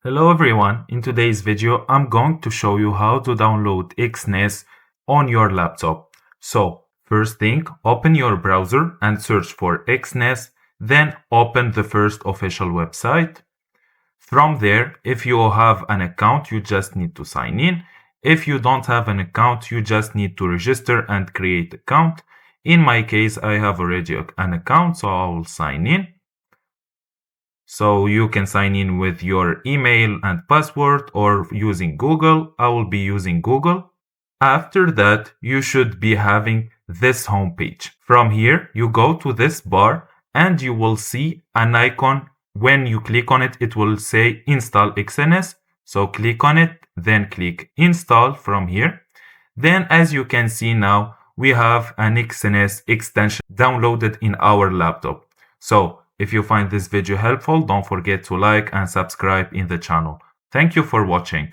Hello everyone, in today's video I'm going to show you how to download Exness on your laptop. So first thing, open your browser and search for Exness, then open the first official website. From there, if you have an account, you just need to sign in. If you don't have an account, you just need to register and create an account. In my case, I have already an account, so I will sign in. So you can sign in with your email and password or using Google. I will be using Google. After that, you should be having this homepage. From here, you go to this bar and you will see an icon. When you click on it, it will say install Exness. So click on it, then click install from here. Then as you can see now, we have an Exness extension downloaded in our laptop. So if you find this video helpful, don't forget to like and subscribe in the channel. Thank you for watching.